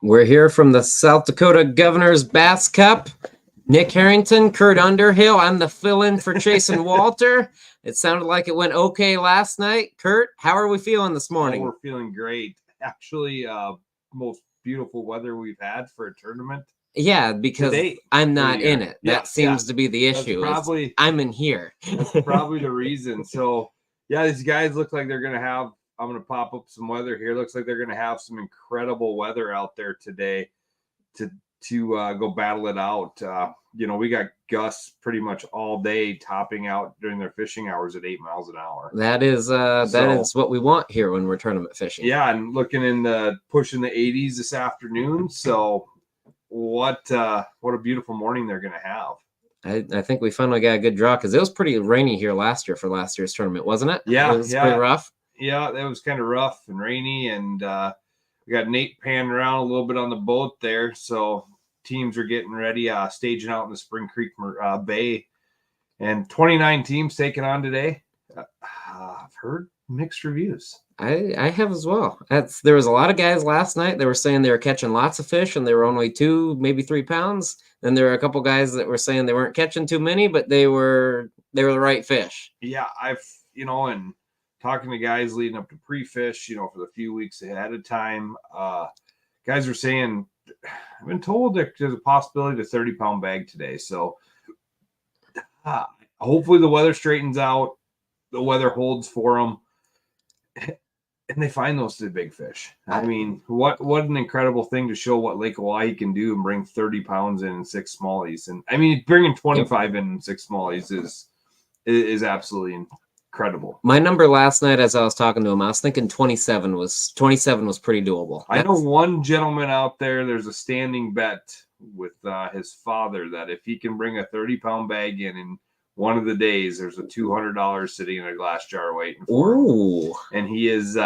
We're here from the South Dakota Governor's Bass Cup. Nick Harrington, Kurt Underhill. I'm the fill-in for Chase and Walter. It sounded like it went okay last night. Kurt, how are we feeling this morning? We're feeling great. Actually, most beautiful weather we've had for a tournament. Yeah, because today, I'm not in it. Yeah, that seems to be the issue. I'm in here. That's probably the reason. So, yeah, these guys look like they're going to have – I'm going to pop up some weather here. Looks like they're going to have some incredible weather out there today to go battle it out. We got gusts pretty much all day topping out during their fishing hours at 8 miles an hour. That is what we want here when we're tournament fishing. Yeah, and looking pushing the 80s this afternoon. So what a beautiful morning they're going to have. I think we finally got a good draw because it was pretty rainy here last year for last year's tournament, wasn't it? Yeah, it was pretty rough. Yeah, that was kind of rough and rainy, and we got Nate panning around a little bit on the boat there. So teams are getting ready, staging out in the Spring Creek Bay, and 29 teams taking on today. I've heard mixed reviews. I have as well. There was a lot of guys last night that were saying they were catching lots of fish and they were only 2, maybe 3 pounds. Then there were a couple guys that were saying they weren't catching too many, but they were the right fish. Yeah, and talking to guys leading up to pre-fish, for the few weeks ahead of time, guys are saying, I've been told that there's a possibility of a 30-pound bag today. So hopefully the weather straightens out, the weather holds for them, and they find those 2 big fish. I mean, what an incredible thing to show what Lake Oahe can do and bring 30 pounds in 6 smallies. And I mean, bringing 25 in 6 smallies is absolutely incredible. My number last night, as I was talking to him, I was thinking 27 was pretty doable. I know one gentleman out there, there's a standing bet with his father that if he can bring a 30-pound bag in one of the days, there's a $200 sitting in a glass jar waiting for him. And he is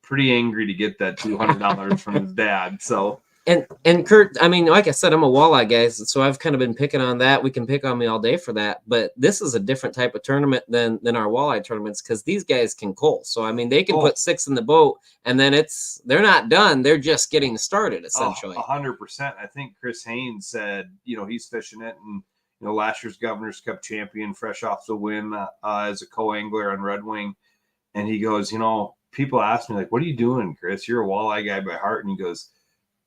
pretty angry to get that $200 from his dad. So And Kurt, I mean, like I said, I'm a walleye guy, so I've kind of been picking on that. We can pick on me all day for that, but this is a different type of tournament than our walleye tournaments because these guys can cull. So I mean, they can put 6 in the boat, and then they're not done; they're just getting started essentially. 100%. I think Chris Haynes said, he's fishing it, and last year's Governor's Cup champion, fresh off the win as a co-angler on Red Wing, and he goes, people ask me like, "What are you doing, Chris? You're a walleye guy by heart," and he goes,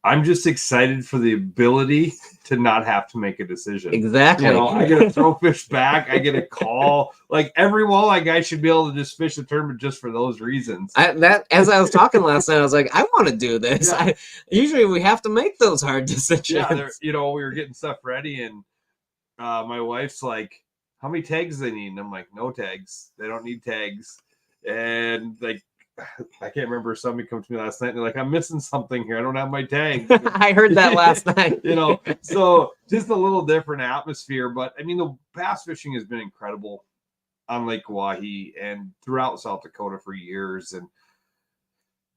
I'm just excited for the ability to not have to make a decision. Exactly. I get to throw fish back. I get a call. Like every walleye guy should be able to just fish a tournament just for those reasons. As I was talking last night, I was like, I want to do this. Yeah. Usually we have to make those hard decisions. Yeah, we were getting stuff ready, and my wife's like, how many tags do they need? And I'm like, no tags. They don't need tags. And like, I can't remember. Somebody come to me last night and they're like, I'm missing something here. I don't have my tag. I heard that last night. So just a little different atmosphere. But I mean, the bass fishing has been incredible on Lake Oahe and throughout South Dakota for years. And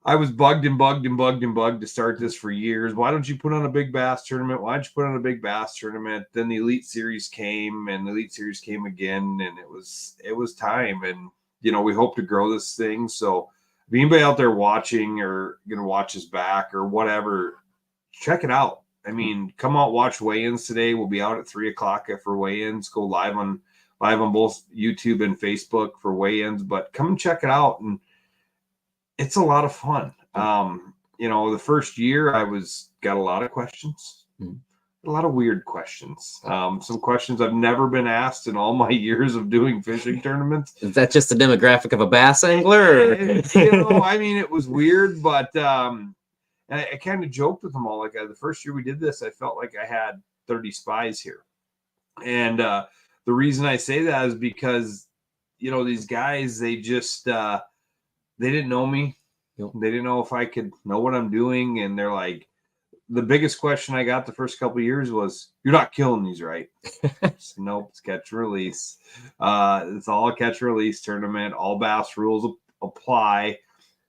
I was bugged to start this for years. Why don't you put on a big bass tournament? Why don't you put on a big bass tournament? Then the Elite Series came, and the Elite Series came again, and it was time. And we hope to grow this thing. So if anybody out there watching or going to watch us back or whatever, check it out. I mean, come out, watch weigh-ins today. We'll be out at 3:00 for weigh-ins. Go live on both YouTube and Facebook for weigh-ins, but come and check it out. And it's a lot of fun. The first year got a lot of questions, a lot of weird questions. Some questions I've never been asked in all my years of doing fishing tournaments. Is that just the demographic of a bass angler? I mean, it was weird, but I kind of joked with them all. Like the first year we did this, I felt like I had 30 spies here. And the reason I say that is because, these guys, they just, they didn't know me. Yep. They didn't know if I could know what I'm doing. And they're like, the biggest question I got the first couple of years was, you're not killing these, right? So, nope, it's catch and release. It's all a catch and release tournament. All bass rules apply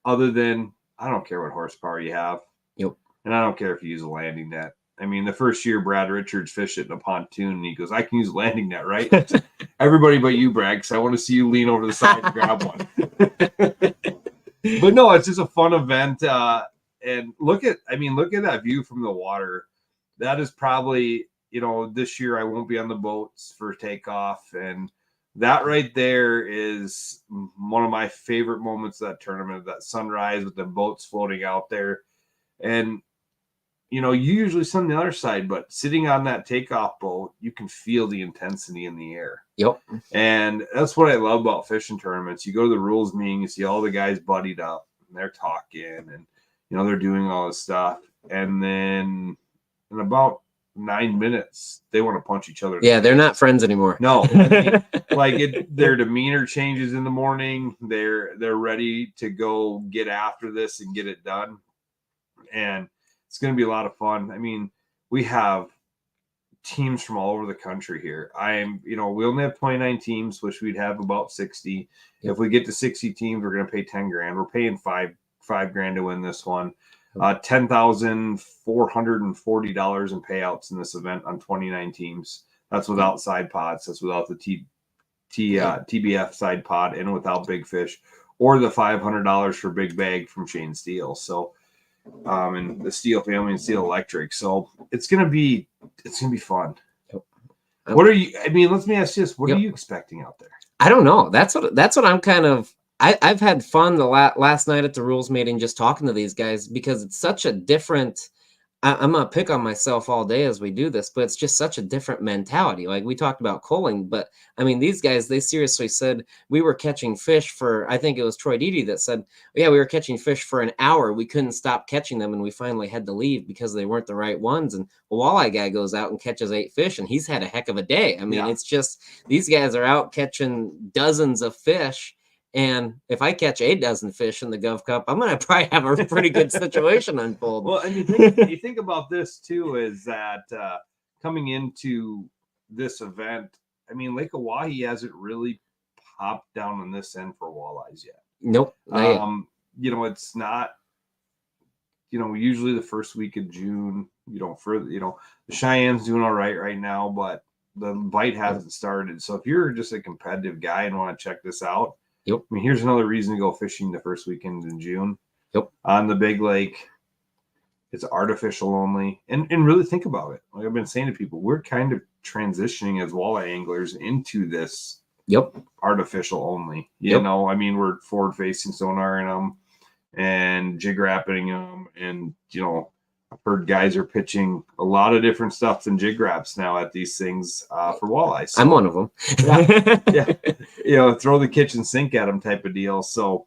other than I don't care what horsepower you have. Yep. And I don't care if you use a landing net. I mean, the first year Brad Richards fished it in a pontoon, and he goes, I can use a landing net, right? Everybody but you, Brad, because I want to see you lean over the side and grab one. But no, it's just a fun event. and look at that view from the water. That is probably, this year I won't be on the boats for takeoff, and that right there is one of my favorite moments of that tournament, that sunrise with the boats floating out there. And you usually sit on the other side, but sitting on that takeoff boat, you can feel the intensity in the air. Yep. And that's what I love about fishing tournaments. You go to the rules meeting, you see all the guys buddied up, and they're talking, and they're doing all this stuff. And then in about 9 minutes, they want to punch each other. Yeah, they're not friends anymore. No, their demeanor changes in the morning. They're ready to go get after this and get it done. And it's going to be a lot of fun. I mean, we have teams from all over the country here. We only have 29 teams, which we'd have about 60. If we get to 60 teams, we're going to pay 10 grand. We're paying five grand to win this one. $10,440 in payouts in this event on 29 teams. That's without side pods. That's without the TBF side pod, and without Big Fish, or the $500 for Big Bag from Shane Steele. So, and the Steele family and Steele Electric. So it's gonna be fun. Yep. What are you? I mean, let me ask you this: what are you expecting out there? I don't know. That's what I'm kind of. I've had fun the last night at the rules meeting just talking to these guys, because it's such a different. I'm gonna pick on myself all day as we do this, but it's just such a different mentality. Like, we talked about culling, but I mean, these guys, they seriously said we were catching fish for, I think it was Troy Dede that said, yeah, we were catching fish for an hour. We couldn't stop catching them, and we finally had to leave because they weren't the right ones. And a walleye guy goes out and catches 8 fish, and he's had a heck of a day. I mean, It's just, these guys are out catching dozens of fish. And if I catch 8 dozen fish in the Gov Cup, I'm going to probably have a pretty good situation unfold. Well, and you think about this too, is that coming into this event, I mean, Lake Oahe hasn't really popped down on this end for walleyes yet. Nope. It's not, usually the first week of June, the Cheyenne's doing all right now, but the bite hasn't started. So if you're just a competitive guy and want to check this out, yep. I mean, here's another reason to go fishing the first weekend in June. Yep. On the big lake. It's artificial only. And really think about it. Like I've been saying to people, we're kind of transitioning as walleye anglers into this artificial only. You know, I mean, we're forward facing sonar in them and jig wrapping them. And, I've heard guys are pitching a lot of different stuff than jig wraps now at these things for walleye. So, I'm one of them. Throw the kitchen sink at them type of deal. So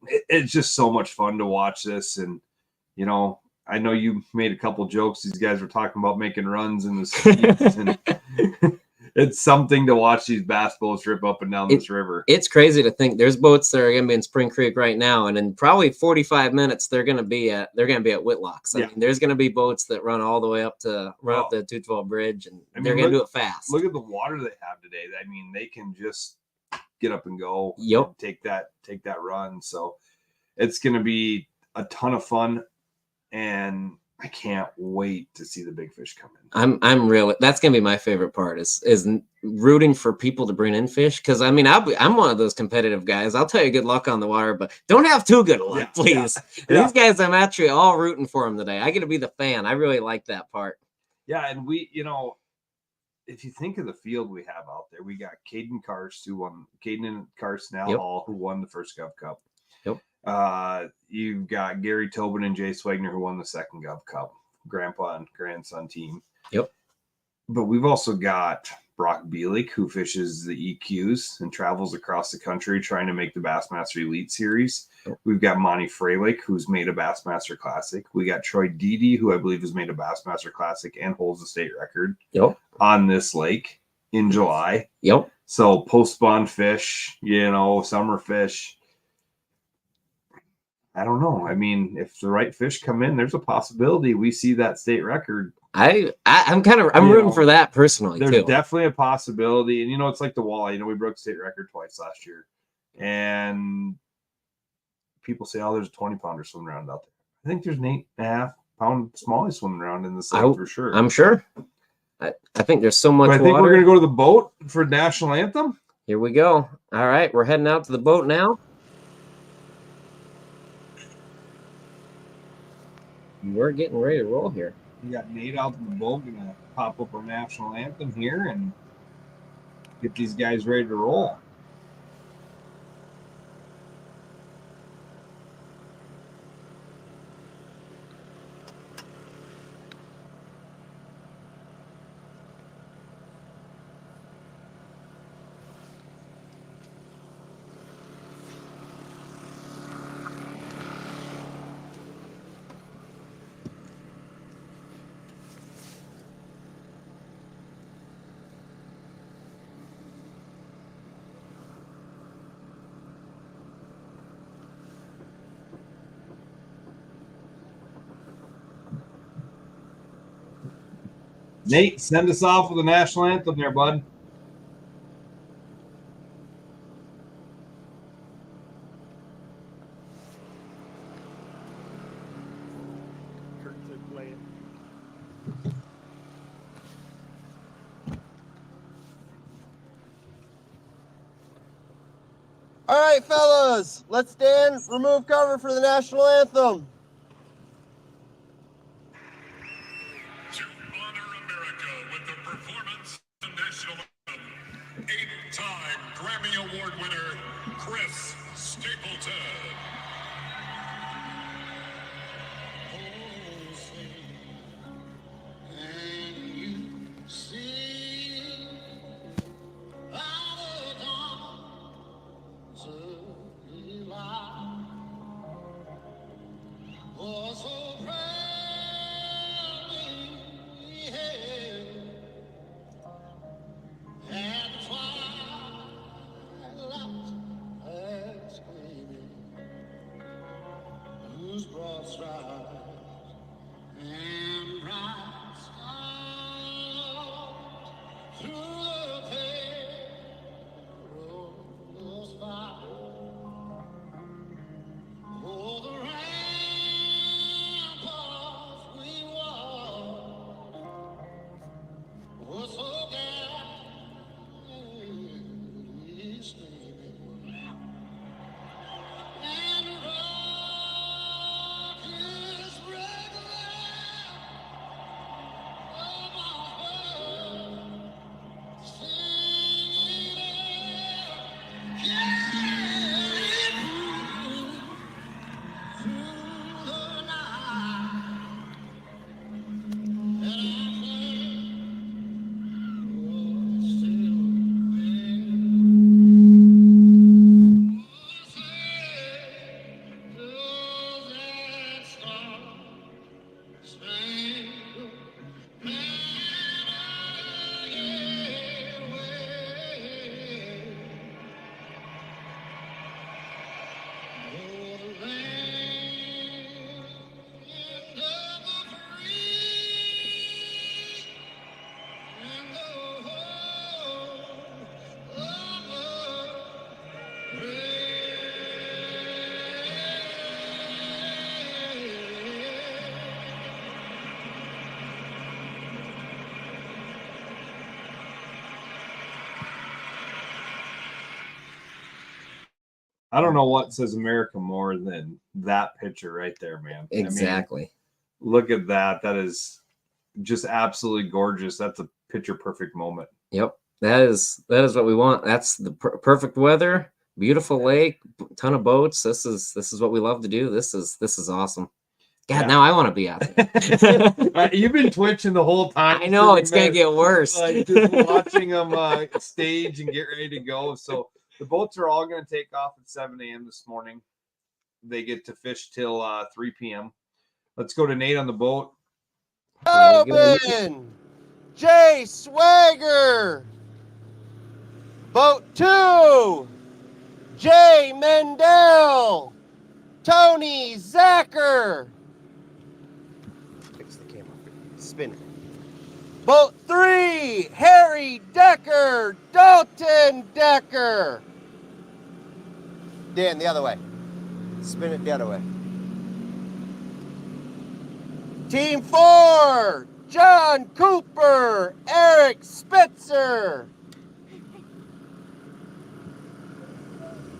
it's just so much fun to watch this. And, I know you made a couple jokes. These guys were talking about making runs in the seas, and it's something to watch these bass boats rip up and down this river. It's crazy to think there's boats that are going to be in Spring Creek right now, and in probably 45 minutes they're going to be at Whitlocks. I mean, there's going to be boats that run all the way up to up the 212 bridge, and they're going to do it fast. Look at the water they have today. I mean, they can just get up and go. Yep. And take that run. So it's going to be a ton of fun. And I can't wait to see the big fish come in. I'm really, that's gonna be my favorite part is rooting for people to bring in fish, because I mean I'm one of those competitive guys. I'll tell you good luck on the water, but don't have too good luck, please. These guys, I'm actually all rooting for them today. I get to be the fan. I really like that part. Yeah, and we, if you think of the field we have out there, we got Caden Karst Caden and Karst now Hall, who won the first Gov Cup. Yep. You've got Gary Tobin and Jay Swagner, who won the second Gov Cup, grandpa and grandson team. Yep. But we've also got Brock Bielik, who fishes the EQs and travels across the country trying to make the Bassmaster Elite Series. Yep. We've got Monty Freilich, who's made a Bassmaster Classic. We got Troy Dede, who I believe has made a Bassmaster Classic and holds the state record on this lake in July. Yep. So post-spawn fish, summer fish. I don't know. I mean, if the right fish come in, there's a possibility we see that state record. I'm rooting for that personally. There's definitely a possibility. And it's like the walleye. We broke state record twice last year. And people say, there's a 20-pounder swimming around out there. I think there's an 8.5-pound smallie swimming around in this lake for sure. I'm sure. I think there's so much water. I think we're going to go to the boat for national anthem. Here we go. All right, we're heading out to the boat now. we're getting ready to roll here. We got Nate out in the boat, gonna pop up our national anthem here and get these guys ready to roll. Nate, send us off with the national anthem there, bud. All right, fellas, let's stand, remove cover for the national anthem. To honor America with the performance of the national anthem, 8-time Grammy Award winner, Chris Stapleton. I don't know what says America more than that picture right there, man. Exactly. I mean, look at that. That is just absolutely gorgeous. That's a picture perfect moment. Yep. That is what we want. That's the perfect weather, beautiful lake, ton of boats. This is what we love to do. This is awesome. God, now I want to be out there. You've been twitching the whole time. I know it's gonna get worse. Like just watching them stage and get ready to go. So the boats are all going to take off at 7 a.m. this morning. They get to fish till 3 p.m. Let's go to Nate on the boat. Open! Jay Swagger! Boat 2! Jay Mendel! Tony Zacher! Fix the camera. Spin it. Boat 3! Harry Decker! Dalton Decker! Dan, the other way. Spin it the other way. Team 4! John Cooper! Eric Spitzer!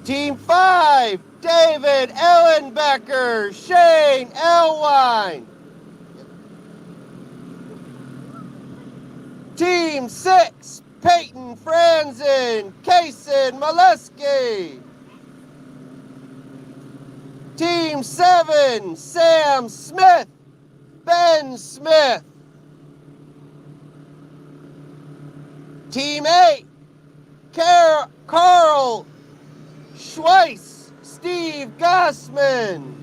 Team 5! David Ellenbecker! Shane Elwine! Team 6, Peyton Franzen, Kaysen Molesky. Team 7, Sam Smith, Ben Smith. Team 8, Carl Schweiss, Steve Gossman.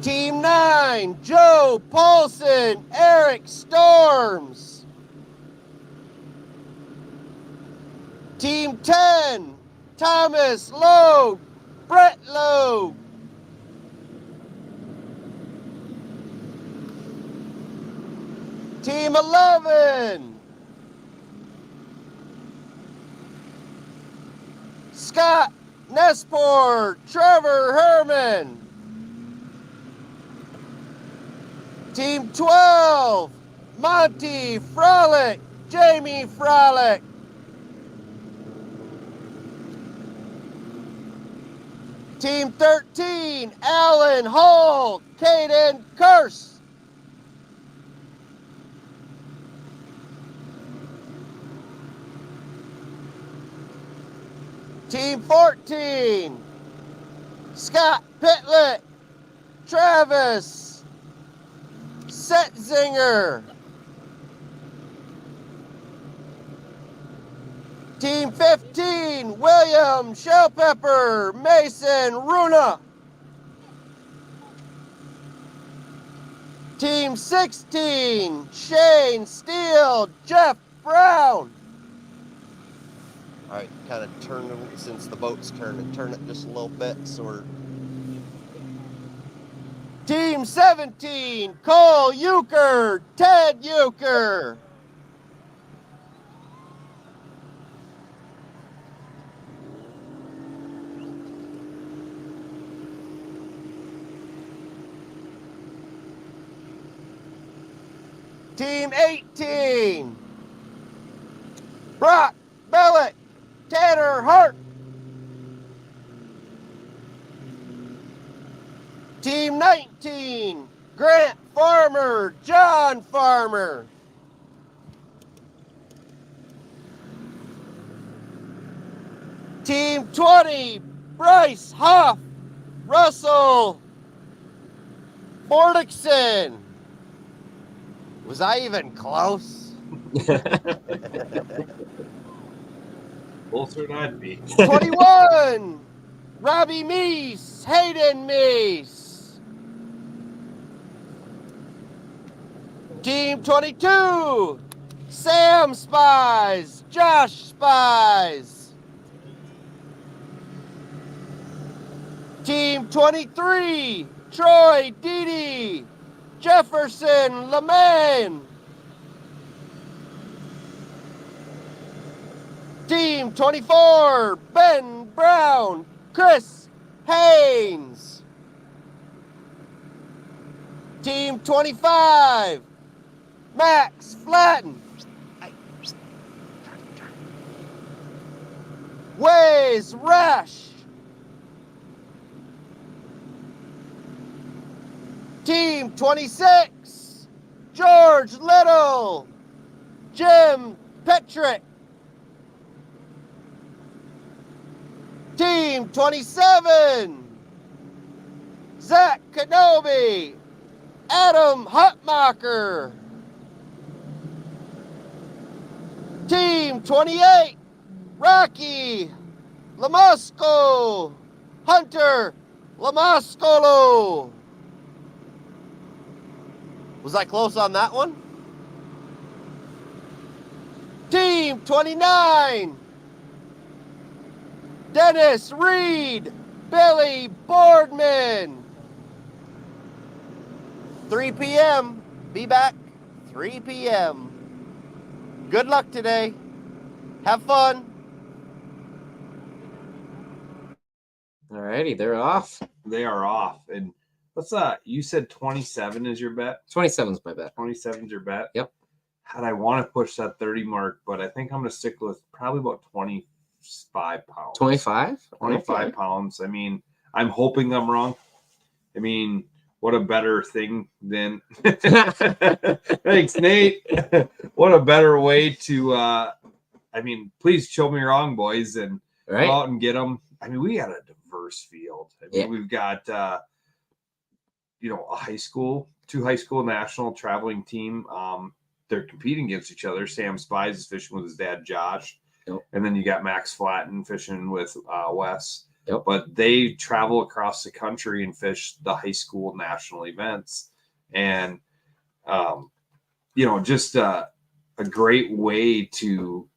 Team 9, Joe Paulson, Eric Storms. Team 10, Thomas Loeb, Brett Loeb. Team 11, Scott Nespor, Trevor Herman. Team 12, Monty Frolic, Jamie Frolic. Team 13, Alan Hall, Caden Curse. Team 14, Scott Pitlet, Travis Setzinger. Team 15, William Shellpepper, Mason Runa. Team 16, Shane Steele, Jeff Brown. All right, kind of turn it, since the boat's turning, turn it just a little bit so we're... Team 17, Cole Euchre, Ted Euchre. Team 18, Brock Bellick, Tanner Hart. Team 19, Grant Farmer, John Farmer. Team 20, Bryce Huff, Russell Fordixson. Was I even close? Closer than I'd be. 21, Robbie Meese, Hayden Meese. Team 22, Sam Spies, Josh Spies. Team 23, Troy Dede, Jefferson Lemaine. Team 24, Ben Brown, Chris Haynes. Team 25, Max Flatten. Waze Rash. Team 26, George Little, Jim Petrick. Team 27, Zach Kenobi, Adam Hutmacher. Team 28, Rocky Lamasco, Hunter Lamascolo. Was I close on that one? Team 29, Dennis Reed, Billy Boardman. 3 p.m. Be back 3 p.m. Good luck today. Have fun. Alrighty, they're off. They are off. And what's that? You said 27 is your bet? 27's my bet. 27's your bet? Yep. God, I want to push that 30 mark, but I think I'm going to stick with probably about 25 pounds. 25? 25 Okay. pounds. I mean, I'm hoping I'm wrong. I mean, what a better thing than thanks, Nate. What a better way to I mean, please show me wrong, boys, and Right. go out and get them. I mean, we got a diverse field. I mean, Yeah. we've got you know, two high school national traveling team. They're competing against each other. Sam Spies is fishing with his dad, Josh. Yep. And then you got Max Flatten fishing with Wes. Yep. But they travel across the country and fish the high school national events. And, you know, just a great way to,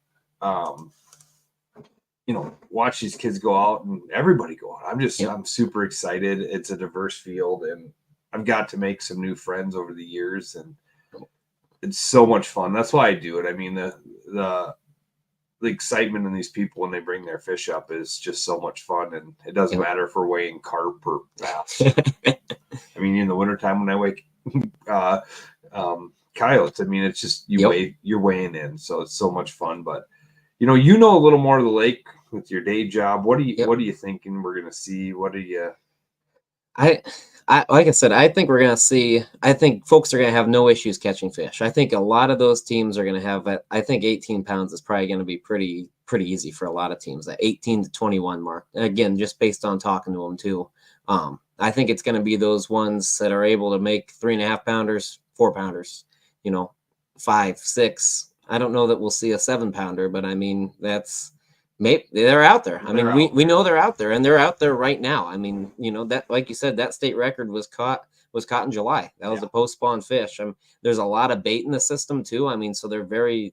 you know, watch these kids go out and everybody go out. I'm super excited. It's a diverse field, and I've got to make some new friends over the years, and it's so much fun. That's why I do it. I mean, the excitement in these people when they bring their fish up is just so much fun, and it doesn't matter if we're weighing carp or bass. I mean, in the wintertime when I weigh coyotes, I mean, it's just you're weighing in, so it's so much fun. But you know a little more of the lake with your day job. What are you thinking we're gonna see? What are you? I like I said, I think we're gonna see. I think folks are gonna have no issues catching fish. I think a lot of those teams are gonna have. I think 18 pounds is probably gonna be pretty easy for a lot of teams. That 18 to 21 mark. Again, just based on talking to them too. I think it's gonna be those ones that are able to make 3.5 pounders, 4 pounders. You know, 5, 6. I don't know that we'll see a 7 pounder, but I mean that's. Maybe they're out there. I mean, we know they're out there, and they're out there right now. I mean, you know, that, like you said, that state record was caught in July. That was a post-spawn fish. There's a lot of bait in the system too. I mean, so they're very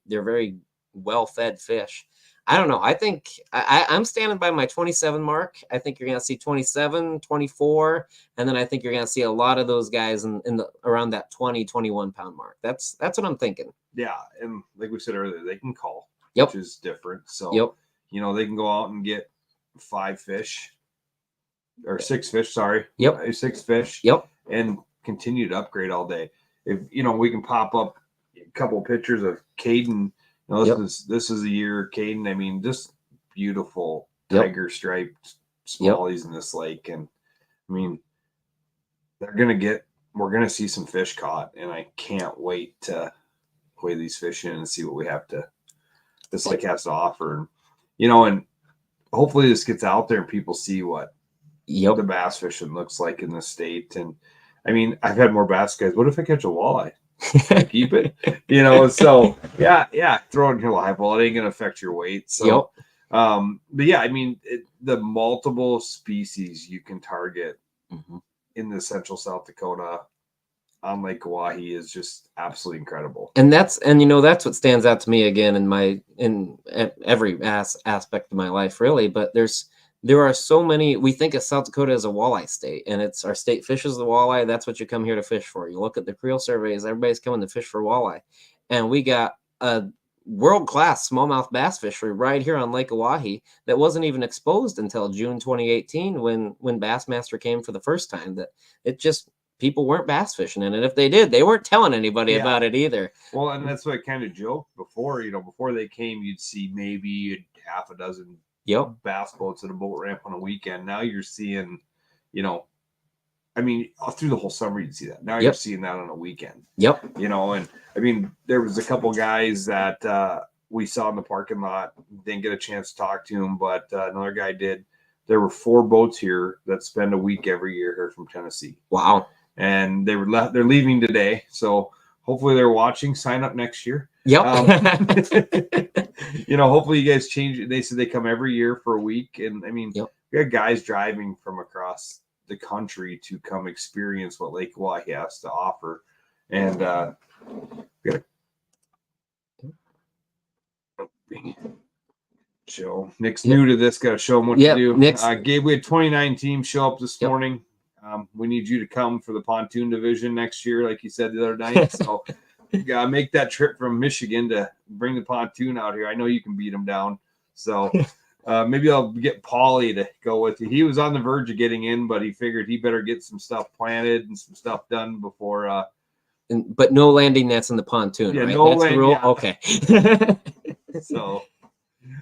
well-fed fish. I don't know. I think I'm standing by my 27 mark. I think you're going to see 27, 24, and then I think you're going to see a lot of those guys in the around that 20, 21 pound mark. That's what I'm thinking. Yeah, and like we said earlier, they can call, Yep. which is different. So Yep. You know, they can go out and get 5 fish or 6 fish, sorry. Yep. 6 fish. Yep. And continue to upgrade all day. If you know, we can pop up a couple of pictures of Caden. You know, this is a year Caden. I mean, just beautiful tiger striped smallies in this lake. And I mean, we're gonna see some fish caught, and I can't wait to weigh these fish in and see what this lake has to offer. You know, and hopefully this gets out there and people see what the bass fishing looks like in the state. And I mean, I've had more bass guys. What if I catch a walleye? Can I keep it? You know, so yeah, throw it in your live well. It ain't gonna affect your weight. So but yeah, I mean, the multiple species you can target in the central South Dakota on Lake Oahe is just absolutely incredible. And that's what stands out to me again in every aspect of my life, really. But there are so many. We think of South Dakota as a walleye state, and it's our state fishes the walleye. That's what you come here to fish for. You look at the Creel surveys, everybody's coming to fish for walleye, and we got a world-class smallmouth bass fishery right here on Lake Oahe that wasn't even exposed until June 2018 when Bassmaster came for the first time. That it just people weren't bass fishing in it. If they did, they weren't telling anybody about it either. Well, and that's what I kind of joked before. You know, before they came, you'd see maybe half a dozen bass boats at a boat ramp on a weekend. Now you're seeing, you know, I mean, through the whole summer you'd see that. Now you're seeing that on a weekend. You know, and I mean, there was a couple guys that we saw in the parking lot. Didn't get a chance to talk to him, but another guy did. There were 4 boats here that spend a week every year here from Tennessee. Wow. And they're leaving today, so hopefully they're watching. Sign up next year. You know, hopefully you guys change it. They said they come every year for a week, and I mean, we got guys driving from across the country to come experience what Lake Oahe has to offer. And we got show. Nick's new to this. Got to show him what to do. Gabe, we had 29 teams show up this morning. We need you to come for the pontoon division next year, like you said the other night. So you gotta make that trip from Michigan to bring the pontoon out here. I know you can beat them down. So maybe I'll get Paulie to go with you. He was on the verge of getting in, but he figured he better get some stuff planted and some stuff done before. But no landing nets in the pontoon, right? No That's the rule? Yeah. Okay. So,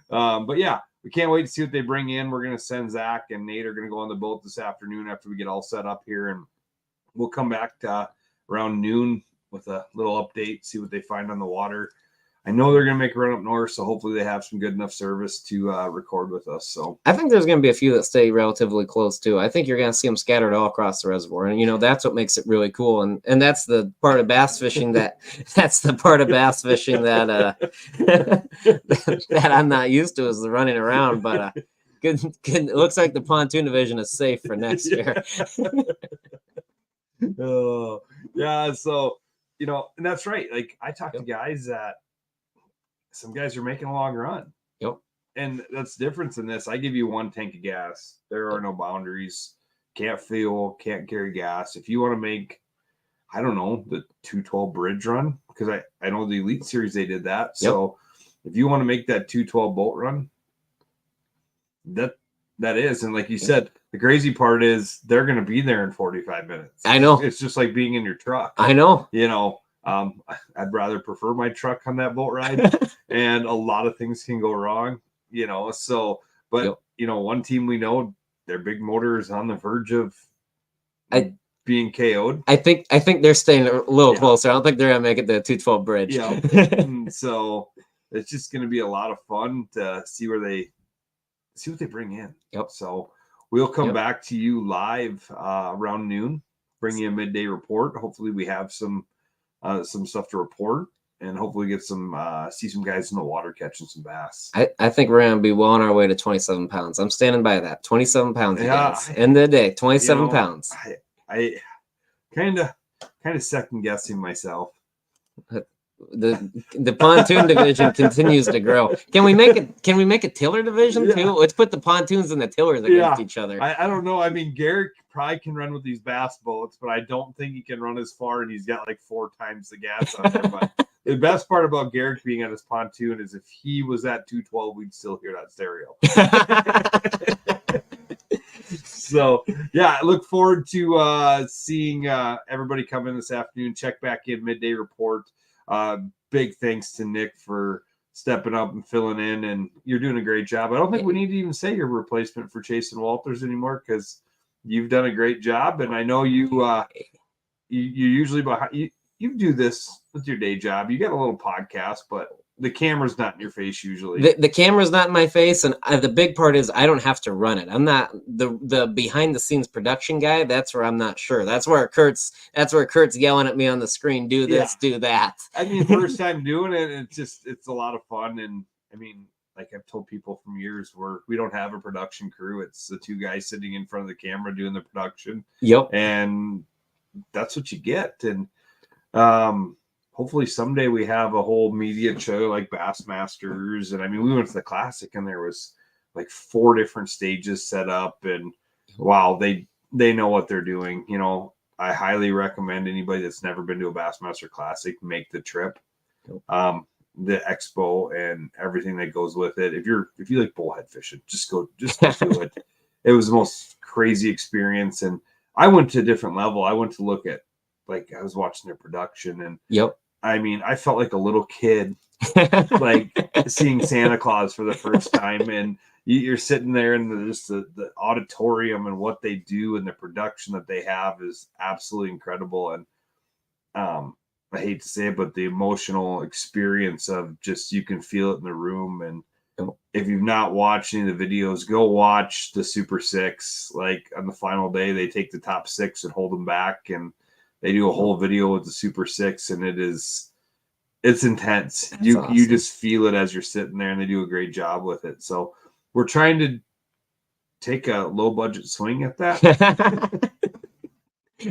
but yeah. We can't wait to see what they bring in. We're going to send Zach and Nate are going to go on the boat this afternoon after we get all set up here and we'll come back to around noon with a little update, see what they find on the water. I know they're going to make a run up north, so hopefully they have some good enough service to record with us. So I think there's going to be a few that stay relatively close too. I think you're going to see them scattered all across the reservoir, and that's what makes it really cool. And that's the part of bass fishing that that I'm not used to, is the running around. But good. It looks like the pontoon division is safe for next year. Oh, yeah. So and that's right. Like, I talked to guys that some guys are making a long run. Yep. And that's the difference in this. I give you 1 tank of gas. There are no boundaries. Can't fuel, can't carry gas. If you want to make, I don't know, the 212 bridge run, because I know the Elite Series, they did that. So if you want to make that 212 boat run, that is. And like you said, the crazy part is they're going to be there in 45 minutes. I know. It's just like being in your truck. I know. I'd rather prefer my truck on that boat ride, and a lot of things can go wrong, so, but one team we know, their big motor is on the verge of being KO'd. I think they're staying a little closer. I don't think they're going to make it the 212 bridge. Yeah. So it's just going to be a lot of fun to see what they bring in. Yep. So we'll come back to you live around noon, bring you a midday report. Hopefully we have some stuff to report, and hopefully get see some guys in the water catching some bass. I think we're going to be well on our way to 27 pounds. I'm standing by that. 27 pounds. End of the day, 27 pounds. I kind of second guessing myself. The pontoon division continues to grow. Can we make a tiller division too? Let's put the pontoons and the tillers against each other. I don't know. I mean, Garrick probably can run with these bass boats, but I don't think he can run as far, and he's got like 4 times the gas on there. But the best part about Garrick being on his pontoon is if he was at 212, we'd still hear that stereo. So I look forward to seeing everybody come in this afternoon. Check back in, midday report. Big thanks to Nick for stepping up and filling in, and you're doing a great job. I don't think we need to even say your replacement for Chasen Walters anymore, because you've done a great job, and I know you usually behind you do this with your day job. You got a little podcast, but the camera's not in your face usually. The camera's not in my face, and the big part is I don't have to run it. I'm not the behind the scenes production guy. That's where I'm not sure. That's where Kurt's yelling at me on the screen. Do this, do that. I mean, first time doing it, it's a lot of fun. And I mean, like I've told people from years, where we don't have a production crew. It's the 2 guys sitting in front of the camera doing the production. Yep. And that's what you get. And hopefully someday we have a whole media show like Bassmasters. And I mean, we went to the Classic, and there was like 4 different stages set up, and wow, they know what they're doing. I highly recommend anybody that's never been to a Bassmaster Classic make the trip. The expo and everything that goes with it. If you like bullhead fishing, just go do it. It was the most crazy experience, and I went to a different level. I went to look at, like, I was watching their production, and I mean, I felt like a little kid, like seeing Santa Claus for the first time, and you're sitting there in the auditorium, and what they do and the production that they have is absolutely incredible. And I hate to say it, but the emotional experience of just, you can feel it in the room. And if you've not watched any of the videos, go watch the Super 6. Like, on the final day, they take the top 6 and hold them back, and they do a whole video with the Super 6, and it's intense. You just feel it as you're sitting there, and they do a great job with it. So we're trying to take a low budget swing at that.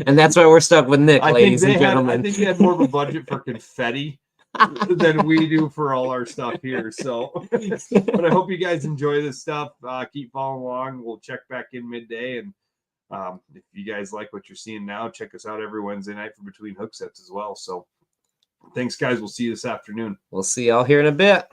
And that's why we're stuck with Nick, ladies and gentlemen. I think they had more of a budget for confetti than we do for all our stuff here. So, but I hope you guys enjoy this stuff. Keep following along. We'll check back in midday. And if you guys like what you're seeing now, check us out every Wednesday night for Between Hook Sets as well. So thanks, guys. We'll see you this afternoon. We'll see y'all here in a bit.